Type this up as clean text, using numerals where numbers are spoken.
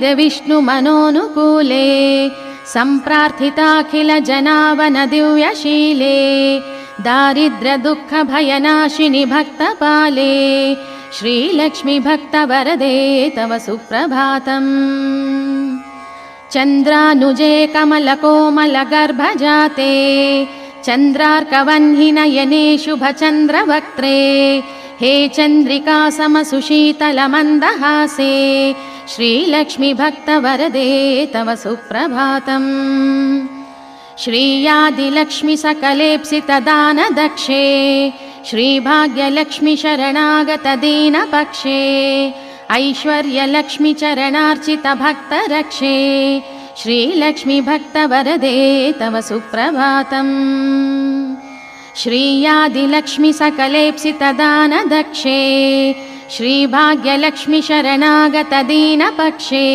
विष्णुमनोनुकूले सम्प्रार्थिताखिल जनावन दिव्यशीले दारिद्र्यदुःखभयनाशिनि भक्तपाले श्रीलक्ष्मी भक्तवरदे तव सुप्रभातम्। चन्द्रानुजे कमलकोमलगर्भजाते चन्द्रार्कवह्निनयने शुभचन्द्रवक्त्रे हे चन्द्रिका समसुशीतलमन्दहासे श्रीलक्ष्मी भक्तवरदे तव सुप्रभातम्। श्रीयादिलक्ष्मी सकलेप्सितदानदक्षे श्रीभाग्यलक्ष्मी शरणागतदीनपक्षे ऐश्वर्यलक्ष्मी चरणार्चित भक्तरक्षे श्रीलक्ष्मी भक्तवरदे तव सुप्रभातम्। श्रीयादिलक्ष्मी सकलेप्सितदानदक्षे श्रीभाग्यलक्ष्मी शरणागतदीनपक्षे